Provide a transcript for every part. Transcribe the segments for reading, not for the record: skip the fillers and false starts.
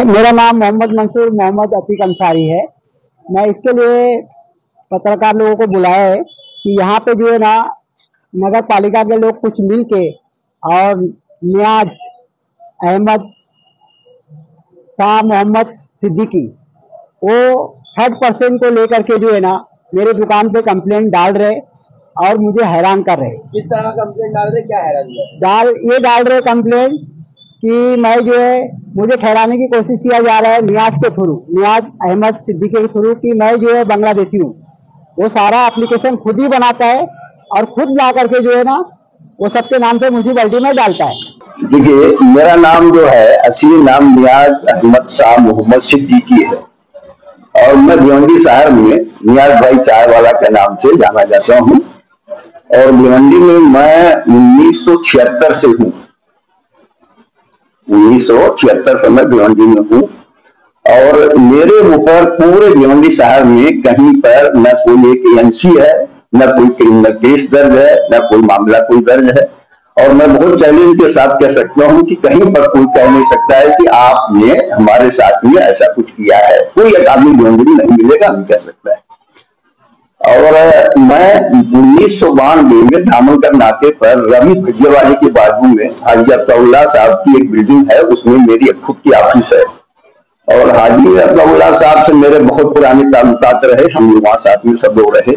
मेरा नाम मोहम्मद मंसूर मोहम्मद अतीक अंसारी है। मैं इसके लिए पत्रकार लोगों को बुलाया है कि यहाँ पे जो है ना नगर पालिका के लोग कुछ मिल के और नियाज अहमद शाह मोहम्मद सिद्दीकी वो 3rd पर्सन को लेकर के जो है ना मेरे दुकान पे कंप्लेंट डाल रहे और मुझे हैरान कर रहे। किस तरह का कंप्लेंट डाल रहे, क्या हैरान डाल रहे कंप्लेंट कि मैं जो है मुझे ठहराने की कोशिश किया जा रहा है नियाज के थ्रू, नियाज अहमद सिद्दीकी के थ्रू कि मैं जो है बांग्लादेशी हूँ। वो सारा एप्लीकेशन खुद ही बनाता है और खुद ला करके जो है ना वो सबके नाम से म्यूनिसिपैलिटी में डालता है। देखिए, मेरा नाम जो है असली नाम नियाज अहमद शाह मोहम्मद सिद्दीकी है और मैं भिवंडी शहर में नियाज भाई चाय वाला के नाम से जाना जाता हूँ। और भिवंडी में मैं 1976 से हूँ, 1976 से मैं भिवंडी में हूँ। और मेरे ऊपर पूरे भिवंडी शहर में कहीं पर न कोई एक एजेंसी है, न कोई क्रिमिनल केस दर्ज है, न कोई मामला कोई दर्ज है। और मैं बहुत चैलेंज के साथ कह सकता हूँ कि कहीं पर कोई कह नहीं सकता है कि आपने हमारे साथ में ऐसा कुछ किया है। कोई एक आदमी भिवंडी में नहीं मिलेगा, नहीं कह सकता है। और मैं 1992 में धामनकर नाके पर रवि भज्जेवाली के बाजू में हाजी अब्दुल्ला साहब की एक बिल्डिंग है, उसमें मेरी खुद की ऑफिस है। और हाजी अब्दुल्ला साहब से मेरे बहुत पुराने ताल्लुकात रहे, हम लोग वहां साथ में सब लोग रहे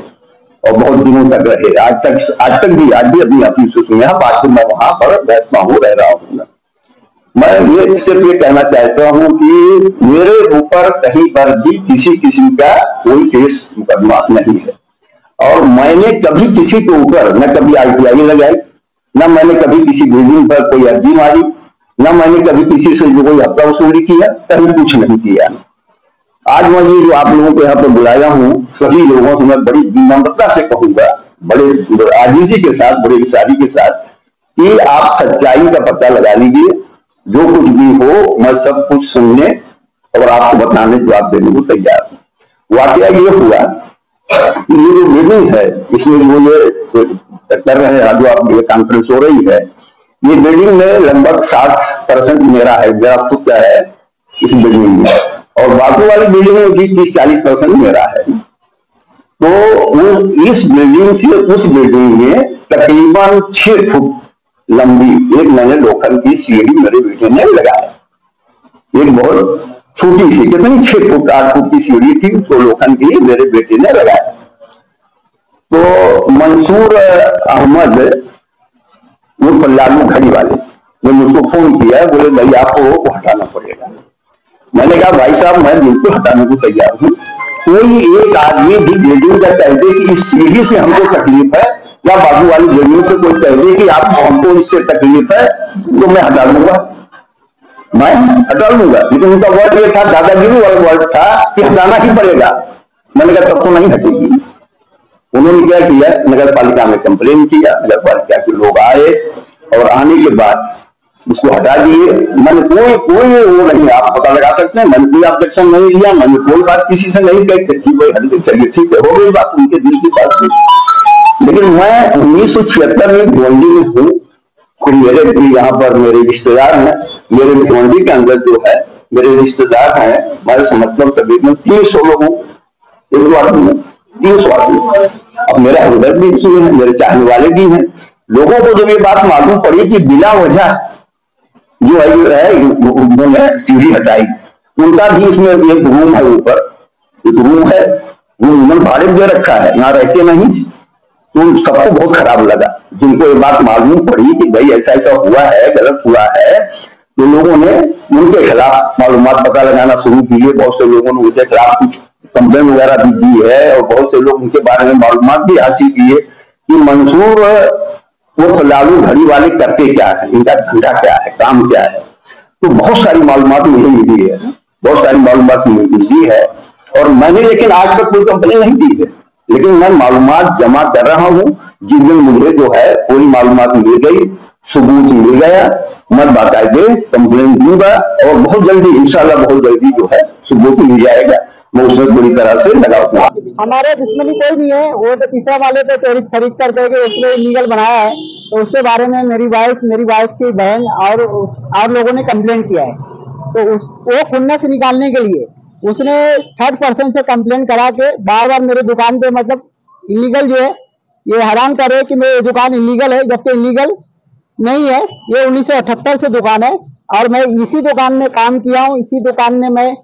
और बहुत दिनों तक रहे। आज भी अपनी ऑफिस में यहाँ बाकी मैं वहां पर बैठता हूँ, रह रहा हूँ। मैं ये सिर्फ ये कहना चाहता हूँ कि मेरे ऊपर कहीं पर भी किसी किस्म का कोई केस मुकदमा नहीं है। और मैंने कभी किसी के ऊपर न कभी RTI लगाई, न मैंने कभी किसी बिल्डिंग पर कोई अर्जी मारी, न मैंने कभी किसी से जो कोई हफ्ता वसूली किया, कहीं कुछ नहीं किया। आज मैं ये जो आप लोगों को यहाँ पर बुलाया हूँ, सभी लोगों से मैं बड़ी विनम्रता से कहूंगा, बड़े आजीजी के साथ, बड़े विचारी के साथ, कि आप सच्चाई का पता लगा लीजिए। जो कुछ भी हो मैं सब कुछ सुनने और आपको बताने, जवाब देने को तैयार हूँ। वाकया ये हुआ कि ये जो बिल्डिंग है, इसमें जो ये कर रहे हैं, जो आप ये कॉन्फ्रेंस हो रही है, ये बिल्डिंग में लगभग 60% मेरा है, मेरा खुद का है इस बिल्डिंग में। और बाकी वाली बिल्डिंग में भी 30-40% मेरा है। तो वो इस बिल्डिंग से उस बिल्डिंग में तकरीबन 6 फुट लंबी एक मैंने लोखंड की सीढ़ी मेरे बेटे ने लगाया। एक बहुत छोटी सी, कितनी 6 फुट 8 फुट की सीढ़ी थी, उसको लोखंड की मेरे बेटे ने लगाया। तो मंसूर अहमद वो लालू घड़ी वाले ने मुझको फोन किया, बोले भाई आपको हटाना पड़ेगा। मैंने कहा भाई साहब मैं बिल्कुल हटाने को तैयार हूँ। कोई एक आदमी भी बिल्डिंग का कह दे कि इस सीढ़ी से हमको तकलीफ है, या बाजू वाली बिल्डिंग से कोई कह दे कि आपको हमको इससे तकलीफ है, तो मैं हटा लूंगा, मैं हटा लूंगा। लेकिन उनका वर्ड ये था, दादागिरी वाला वर्ड था कि हटाना ही पड़ेगा। मैंने कहा तब तो नहीं हटेगी। उन्होंने क्या किया, नगर पालिका में कंप्लेन किया, नगर पालिका के लोग आए और आने के बाद उसको हटा दिए। मैंने कोई वो नहीं, आप पता लगा सकते हैं, मैंने कोई ऑब्जेक्शन नहीं लिया, मैंने कोई बात किसी से नहीं कही कि भाई हट चलिए ठीक है, हो गई बात, उनके दिल की बात थी। लेकिन मैं 1976 में भिवंडी में हूँ, फिर मेरे भी यहाँ पर मेरे रिश्तेदार हैं, मेरे भिवंडी के अंदर जो है मेरे रिश्तेदार हैं, हमारे समर्थन तकरीबन 300 लोग हूँ, 300 आदमी। अब मेरा हमदर्द भी इसमें है, मेरे चाहने वाले भी हैं। लोगों को जब ये बात मालूम पड़ी कि बिना वजह जो है उन्होंने सीढ़ी हटाई, उनका भी इसमें एक रूम है, ऊपर एक रूम है, वो उन्होंने भाड़े दे रखा है, यहाँ रहते नहीं। तो सबको बहुत खराब लगा, जिनको ये बात मालूम पड़ी कि भाई ऐसा ऐसा हुआ है, गलत हुआ है, तो लोगों ने उनके खिलाफ मालूमात पता लगाना शुरू किए। बहुत से लोगों ने उनके खिलाफ कुछ कंप्लेन वगैरह भी दी है और बहुत से लोग उनके बारे में मालूमात भी हासिल किए कि मंसूर वो लालू घड़ी वाले करते क्या है, इनका धंधा क्या है, काम क्या है। तो बहुत सारी मालूमात मुझे मिली है, बहुत सारी मालूमात मिली है। और मैंने लेकिन आज तक कोई कंप्लेन नहीं दी है, लेकिन मैं मालूमात जमा कर रहा हूँ। जिस दिन मुझे जो है पूरी मालूमात मिल गई, सबूत मिल गया, मैं बाकायदे कंप्लेन दूंगा और बहुत जल्दी, इंशाल्लाह बहुत जल्दी जो है सबूत मिल जाएगा। मैं उसमें पूरी तरह से लगा हुआ। हमारे दुश्मनी कोई नहीं है, वो तो तीसरा वाले पे टेरिस खरीद करके उसने इलीगल बनाया है, तो उसके बारे में मेरी वाइफ की बहन और लोगों ने कंप्लेन किया है। तो वो खुन्नस निकालने के लिए उसने थर्ड पर्सन से कंप्लेन करा के बार बार मेरे दुकान पे मतलब इलीगल जो है ये हैरान करे कि मेरी दुकान इलीगल है, जबकि इलीगल नहीं है। ये 1978 से दुकान है और मैं इसी दुकान में काम किया हूँ, इसी दुकान में मैं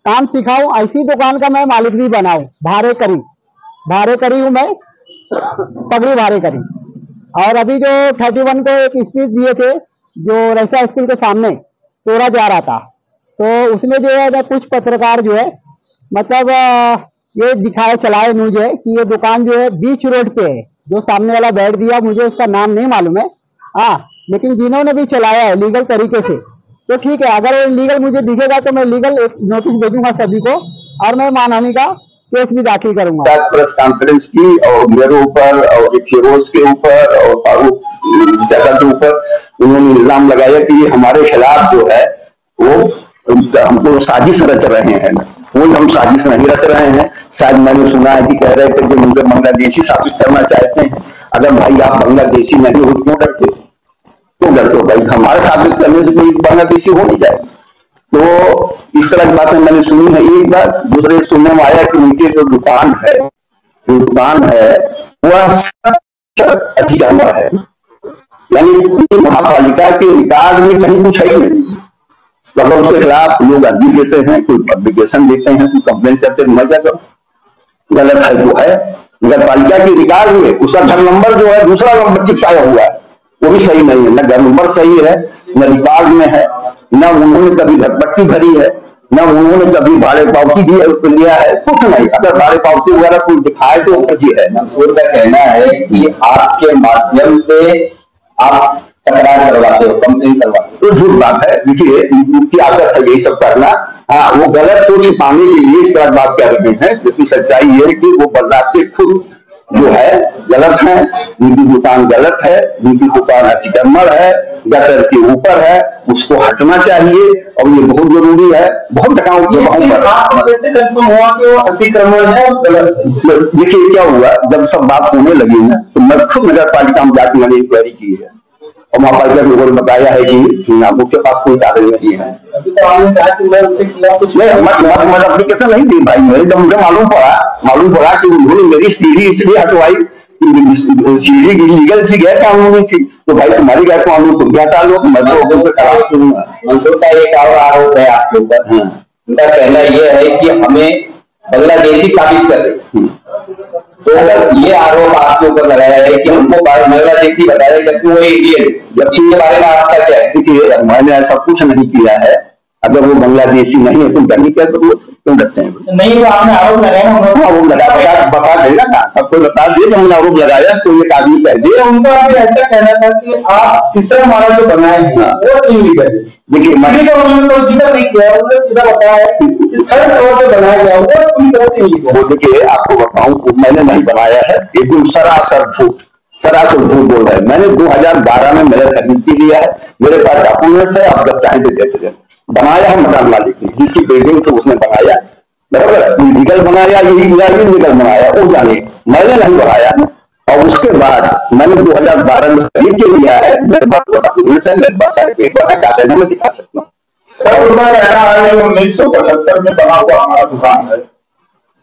काम सीखा हूँ, इसी दुकान का मैं मालिक भी बना हूँ। भाड़े करी हूँ मैं, पगड़ी भाड़े करी। और अभी जो 31 को एक स्पीच दिए थे जो रैसा स्कूल के सामने तोड़ा जा रहा था, तो उसमें जो है कुछ पत्रकार जो है मतलब ये दिखाए चलाए न्यूज है कि ये दुकान जो है बीच रोड पे है। जो सामने वाला बैठ दिया, मुझे उसका नाम नहीं मालूम है, लेकिन जिन्होंने भी चलाया है लीगल तरीके से, तो ठीक है। अगर वो लीगल मुझे दिखेगा तो मैं लीगल एक नोटिस भेजूंगा सभी को और मैं मानहानि का केस भी दाखिल करूंगा। प्रेस कॉन्फ्रेंस की और मेरे ऊपर और फिरोज के ऊपर और फारूक चाचा के ऊपर उन्होंने इल्जाम लगाया कि हमारे खिलाफ जो है वो हमको साजिश रच रहे हैं। कोई हम साजिश नहीं रच रहे हैं। शायद मैंने सुना है कि कह रहे थे कि मुझे बांग्लादेशी साबित करना चाहते हैं। अगर भाई आप बांग्लादेशी नहीं हो क्यों डरते हो भाई? हमारे साबित करने से कोई बांग्लादेशी हो नहीं जाए। तो इस तरह की बातें मैंने सुनी है एक बार। दूसरे सुनने में आया कि उनके जो दुकान है वह अच्छी जानवर है, यानी महापालिका के रिकॉर्ड में कहीं कुछ है नहीं। मतलब उसके खिलाफ लोग अर्जी देते हैं, कोई पब्लिकेशन देते हैं, कोई कंप्लेन करते हैं, मजा करो, गलत है वो है। नगर पालिका के रिकॉर्ड में उसका घर नंबर जो है दूसरा नंबर चिपकाया हुआ है, वो भी सही नहीं है। न घर नंबर सही है, न रिकॉर्ड में है, न उन्होंने कभी घरपट्टी भरी है, न उन्होंने कभी भाड़े पावती लिया है, कुछ नहीं। अगर भाड़े पावती वगैरह कोई दिखाए तो फर्जी है। उनका कहना है कि आपके माध्यम से आप तकरार करवाते हो, कंप्लेन करवाते हो, तो झूठ बात है। देखिए उनकी आदत है यही सब करना। वो गलत को छिपाने के लिए इस तरह बात कर रहे हैं, जबकि सच्चाई ये है कि वो बजाते खुद जो है गलत है। उनकी दुकान गलत है, उनकी दुकान अतिक्रमण है, गटर के ऊपर है, उसको हटना चाहिए और ये बहुत जरूरी है। बहुत जगहों पर कैसे कंफर्म हुआ कि वो अतिक्रमण है और गलत है? देखिए क्या हुआ, जब सब बात होने लगी ना तो मैं खुद नगर पालिका में जाकर मैंने इंक्वायरी की है और महापालिका के लोगों ने बताया है कि मुझे पास कोई कागज नहीं है। अभी तो आपने कहा कि मैं उनके खिलाफ कुछ मैं एप्लीकेशन नहीं दी भाई। मुझे जब मुझे मालूम पड़ा कि उन्होंने मेरी सीढ़ी इसलिए हटवाई, सीढ़ी लीगल थी, गैर कानूनी थी, तो भाई तुम्हारी गैर कानूनी तुम क्या टालो, मैं तो खराब करूंगा। मंजूर का एक और आरोप है आपके ऊपर। उनका कहना यह है कि हमें बांग्लादेशी साबित कर रहे, तो ये आरोप आपके ऊपर लगाया है कि हमको बांग्लादेशी बताया जबकि वो इंडियन। जबकि इसके बारे में आपका क्या है? देखिए मैंने ऐसा कुछ नहीं किया है। अगर वो बांग्लादेशी नहीं है तो नहीं क्या, तो क्यों डरते हैं? नहीं, वो आपने आरोप लगाया, वो बता देगा ना, सबको बता दे। जब मैंने आरोप लगाया तो एक आदमी कह दे। उनका ऐसा कहना था कि आप तीसरा माला जो बनाए हैं वो इलीगल। देखिए मैंने तो उन्होंने जिक्र नहीं किया, उन्होंने सीधा बताया कि थर्ड फ्लोर जो बनाया गया वो पूरी तरह से इलीगल। देखिए आपको बताऊं, मैंने नहीं बनाया है, एकदम सरासर झूठ बोल रहा है। मैंने 2012 में मेरा सर्टिफिकेट लिया है, मेरे पास डॉक्यूमेंट्स है, आप जब चाहें तो देख लीजिए। बनाया है मकान मालिक ने, जिसकी बिल्डिंग से उसने बनाया, बराबर है। लीगल बनाया इलीगल बनाया वो जाने, मैंने नहीं बनाया। और उसके बाद मैंने 2012 में सर्टिफिकेट लिया है, मेरे पास डॉक्यूमेंट्स है, मेरे पास एक कागज में दिखा सकता हूँ। सर उनका कहना है 1975 में बना हुआ हमारा दुकान है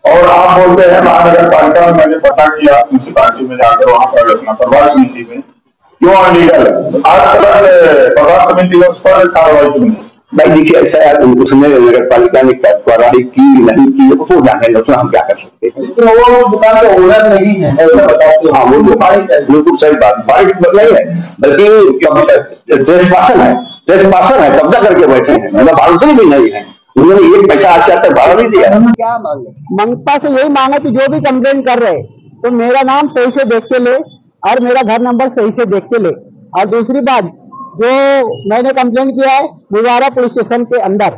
और आप बोलते हैं महानगर पालिका में मैंने पता किया म्यूनिसिपालिटी में जाकर वहां पर रखना प्रभार समिति में क्यों अनलीगल है? आज तक प्रभार समिति ने उस पर कार्रवाई क्यों नहीं? भाई देखिए ऐसा है, उसने नगर पालिका ने कार्रवाई की नहीं की वो जाने, उसमें हम क्या कर सकते हैं। लेकिन वो दुकान के ओनर नहीं है ऐसा बताते हो। हाँ वो बिल्कुल सही बात, बारिश नहीं है बल्कि ट्रेसपासन है, कब्जा करके बैठे हैं, मतलब भाड़ुतरी भी नहीं है। उन्होंने एक पैसा आज तक भाड़ा नहीं दिया। क्या मांगे? मनपा से यही मांगा कि जो भी कंप्लेन कर रहे तो मेरा नाम सही से देख के ले और मेरा घर नंबर सही से देख के ले। और दूसरी बात, जो मैंने कंप्लेन किया है मुबारा पुलिस स्टेशन के अंदर,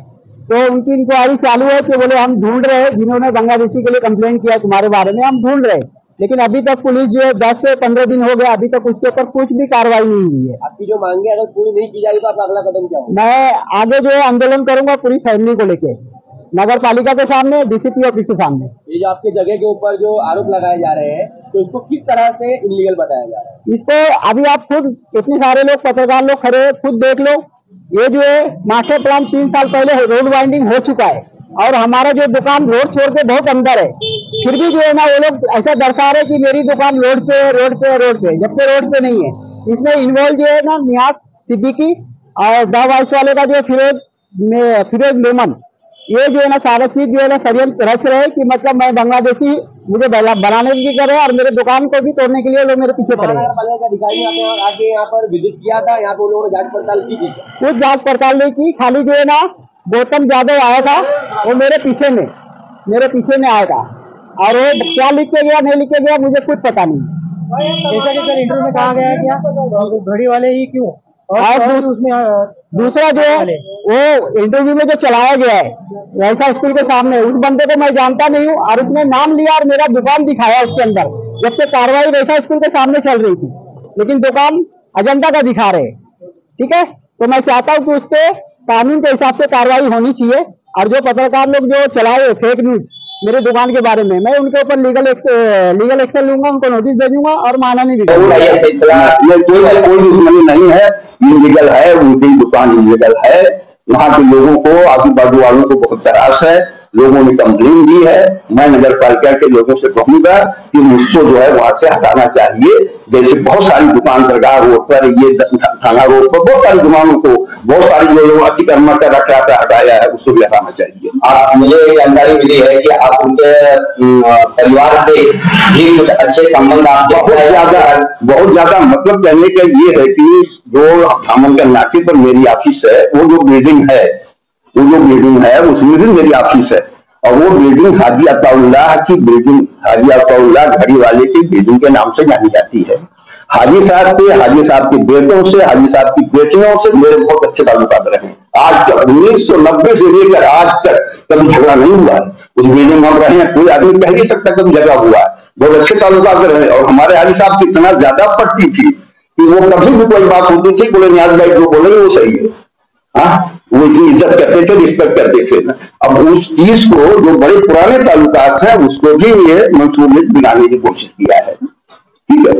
तो उनकी इंक्वायरी चालू है कि बोले हम ढूंढ रहे हैं जिन्होंने बांग्लादेशी के लिए कंप्लेन किया तुम्हारे बारे में, हम ढूंढ रहे हैं। लेकिन अभी तक पुलिस जो है 10 से 15 दिन हो गया, अभी तक उसके ऊपर कुछ भी कार्रवाई नहीं हुई है। आपकी जो मांगे अगर पूरी नहीं की जाएगी तो आपका अगला कदम क्या होगा? मैं आगे जो है आंदोलन करूंगा पूरी फैमिली को लेके, नगर पालिका के सामने, डीसीपी ऑफिस के सामने। ये जो आपके जगह के ऊपर जो आरोप लगाए जा रहे हैं तो इसको किस तरह से इलीगल बताया जा रहा है? इसको अभी आप खुद, इतने सारे लोग पत्रकार लोग खड़े हैं, खुद देख लो ये जो है मास्टर प्लान 3 साल पहले रोड वाइंडिंग हो चुका है और हमारा जो दुकान रोड छोड़ के बहुत अंदर है, फिर भी जो है ना वो लोग ऐसा दर्शा रहे कि मेरी दुकान रोड पे रोड पे रोड पे, जबकि रोड पे नहीं है। इसमें इन्वॉल्व जो है ना नियाज सिद्दीकी और द वाइस वाले का जो फिरोज मेमन, ये जो है ना सारा चीज जो है ना षड्यंत्र रच रहे कि मतलब मैं बांग्लादेशी मुझे बनाने की करे और मेरे दुकान को भी तोड़ने के लिए लोग मेरे पीछे पड़े। अधिकारी आते हैं और आके यहाँ पर विजिट किया था, यहाँ पे लोगों ने जांच पड़ताल की थी। कुछ जांच पड़ताल नहीं की, खाली जो है ना गौतम यादव आया था, वो मेरे पीछे में आया था और वो क्या लिख के गया नहीं लिख के गया मुझे कुछ पता नहीं। जैसा कि सर इंटरव्यू में कहा गया है क्या घड़ी वाले ही क्यों और उसमें दूसरा जो है वो इंटरव्यू में जो चलाया गया है वैसा स्कूल के सामने, उस बंदे को मैं जानता नहीं हूँ और उसने नाम लिया और मेरा दुकान दिखाया उसके अंदर, जबकि कार्रवाई वैसा स्कूल के सामने चल रही थी, लेकिन दुकान अजंता का दिखा रहे। ठीक है, तो मैं चाहता हूँ कि उस पर कानून के हिसाब से कार्रवाई होनी चाहिए और जो पत्रकार लोग जो चलाए फेक न्यूज मेरे दुकान के बारे में, मैं उनके ऊपर लीगल एक्शन लूंगा, उनको नोटिस भेजूंगा और मानहानि भी कोई दुश्मनी नहीं है, इलीगल है, उनकी दुकान इलीगल है। वहां के लोगों को आजू बाजू वालों को बहुत तरास है, लोगों ने कंप्लेन दी है। मैं नगर पालिका के लोगों से कहूंगा कि उसको जो है वहां से हटाना चाहिए। जैसे बहुत सारी दुकान दरगाह रोड पर, ये थाना रोड पर बहुत सारी दुकानों को, बहुत सारी जो लोग अतिक्रमण कर रखा था हटाया है, उसको भी हटाना चाहिए। आप मुझे जानकारी मिली है कि आप उनके परिवार से भी कुछ अच्छे संबंध आपके बहुत ज्यादा मतलब कहने का ये है कि जो थामनकर नाके पर मेरी ऑफिस है, वो जो बिल्डिंग है उसमें भी मेरी ऑफिस है और वो बिल्डिंग हाजी अताउल्लाह की बिल्डिंग, हाजी अताउल्लाह घड़ी वाले की बिल्डिंग के नाम से जानी जाती है। हाजी साहब के बेटों से, हाजी साहब की बेटियों से मेरे बहुत अच्छे ताल्लुकात रहे। आज तक 1990 से लेकर आज तक कभी झगड़ा नहीं हुआ है। उस बिल्डिंग में हम रहे हैं, कोई आदमी कह नहीं सकता कभी झगड़ा हुआ है। बहुत अच्छे ताल्लुकात रहे और हमारे हाजी साहब की इतना ज्यादा पड़ती थी कि वो कभी भी कोई बात होती थी, बोले नियाज भाई जो बोले वो सही है। वो इतनी इज्जत करते थे, रिस्पेक्ट करते थे। अब उस चीज को जो बड़े पुराने ताल्लुकात हैं उसको भी ये मंसूर ने दिलाने की कोशिश किया है। ठीक है,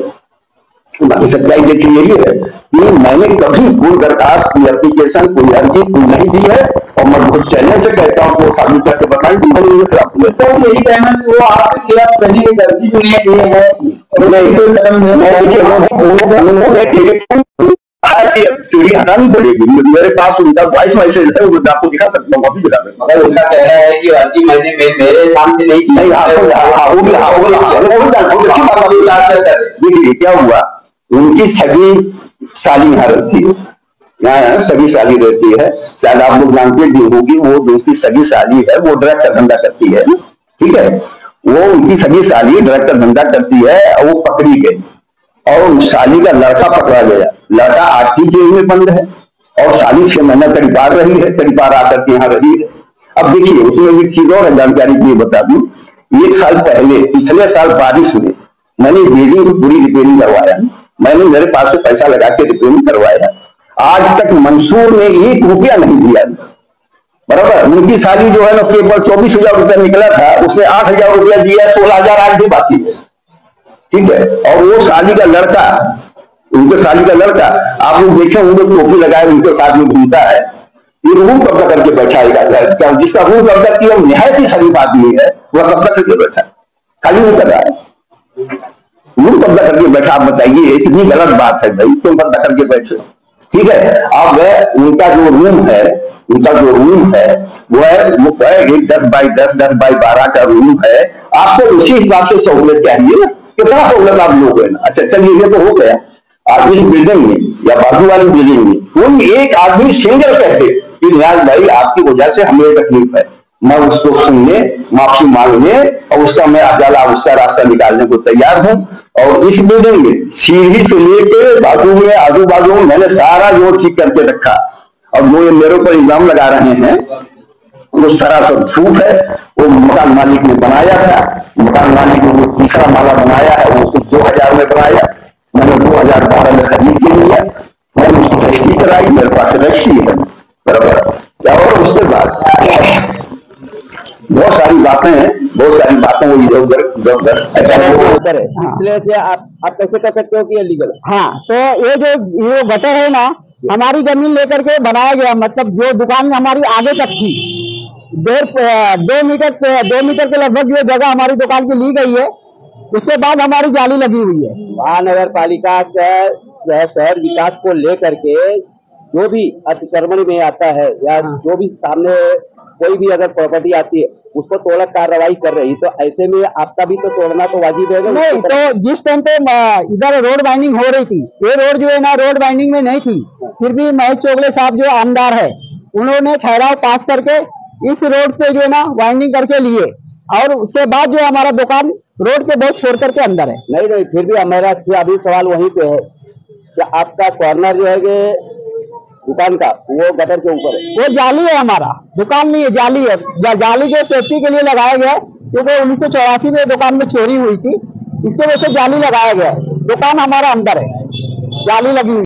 बाकी सच्चाई देखिए यही है कि मैंने कभी कोई दरखास्त, कोई एप्लीकेशन, कोई अर्जी कोई नहीं दी है और मैं बहुत चैलेंज से कहता हूँ वो साबित करके बताएं कि मैंने यही कहना वो आपके खिलाफ कभी एक अर्जी भी नहीं दिए है। सीढ़ी हटानी पड़ेगी। मेरे पास उनका वॉइस मैसेज है, वो आपको दिखा सकता हूँ, अभी दिखा सकता हूँ। उनका कहना है कि अर्जी मैंने मेरे नाम से नहीं देखिए क्या हुआ, उनकी सभी साली यहाँ रहती है, यहाँ सभी साली रहती है, शायद आप लोग जानते भी होगी। वो जो उनकी सगी साली है वो ड्रग का धंधा करती है। ठीक है, वो उनकी सगी साली ड्रग का धंधा करती है और वो पकड़ी गई और साली का लड़का पकड़ा गया। लड़का आरती जेल में बंद है और साली 6 महीना तड़ीपार रही है, तड़ीपार आकर के यहाँ रही है। अब देखिए उसमें एक चीज और जानकारी के लिए बता दूं, 1 साल पहले पिछले साल बारिश में मैंने बिल्डिंग की पूरी रिपेयरिंग करवाया, मैंने मेरे पास से पैसा लगा के रिपेयरिंग करवाया। आज तक मंसूर ने 1 रुपया नहीं दिया। बराबर, उनकी साली जो है ना केवल 24,000 रुपया निकला था, उसने 8,000 रुपया दिया, 16,000 आज भी बाकी है। ठीक है, और वो साली का लड़का, उनके साली का लड़का आप लोग देखें, उनके टोपी लगाए उनके साथ में घूमता है, ये रूम कब्जा करके बैठा, जिसका रूम कब्जा किया निहायत ही शरीफ आदमी है, वह कब्जा करके बैठा, खाली नहीं कर रहा है, रूम कब्जा करके बैठा। आप बताइए कितनी गलत बात है भाई, क्यों कब्जा करके बैठे? ठीक है, अब उनका जो रूम है वो है एक 10 बाई 10, 10 बाई 12 का रूम है। आपको उसी हिसाब से सहूलियत चाहिए ना, कितना सहूलियत आप लोग है ना। अच्छा चलिए ये तो हो गया। आप इस बिल्डिंग में या बाजू वाली बिल्डिंग में कोई एक आदमी सिंगल कहते कि नियाज भाई आपकी वजह से हमें तकलीफ है, मैं उसको सुनने, माफी मांगने और उसका मैं अजाला उसका रास्ता निकालने को तैयार हूं। और इस बिल्डिंग में सीढ़ी से लेके बाजू में आजू बाजू में मैंने सारा जो ठीक करके रखा। और जो ये मेरे ऊपर इल्जाम लगा रहे हैं वो सरासर झूठ है। वो मकान मालिक ने बनाया था, मकान मालिक ने वो तीसरा माला बनाया है, वो 2000 में बनाया, मैंने 2012 में खरीद के लिया, मैंने उसकी रजिस्ट्री कराई, मेरे पास रजिस्ट्री है। बराबर, और उसके बाद बहुत सारी बातें हैं, बहुत सारी बातें वो इधर उधर उधर है। इसलिए आप कैसे कर सकते हो कि ये लीगल है? हाँ, तो ये जो गटर है ना, हमारी जमीन लेकर के बनाया गया, मतलब जो दुकान हमारी आगे तक थी, 2 मीटर के लगभग जो जगह हमारी दुकान की ली गई है, उसके बाद हमारी जाली लगी हुई है। महानगर पालिका का शहर विकास को लेकर के जो भी अतिक्रमण में आता है या जो भी सामने कोई भी अगर प्रॉपर्टी आती है उसको तोड़ कार्रवाई कर रही, तो ऐसे में आपका भी तो तोड़ना तो वाजिब है। नहीं, तो जिस टाइम पे इधर रोड बाइंडिंग हो रही थी, ये रोड जो है ना रोड बाइंडिंग में नहीं थी, फिर भी महेश चोगले साहब जो आमदार है, उन्होंने ठहराव पास करके इस रोड पे जो है ना वाइंडिंग करके लिए, और उसके बाद जो हमारा दुकान रोड के बहुत छोड़ करके अंदर है। नहीं, फिर भी हमारा अभी सवाल वहीं पे है कि आपका कॉर्नर जो है कि दुकान का वो गटर के ऊपर है, वो जाली है, हमारा दुकान नहीं है, जाली है। जाली जो सेफ्टी के लिए लगाया गया है, क्योंकि 1984 में दुकान में चोरी हुई थी, इसके वजह से जाली लगाया गया है। दुकान हमारा अंदर है, जाली लगी हुई।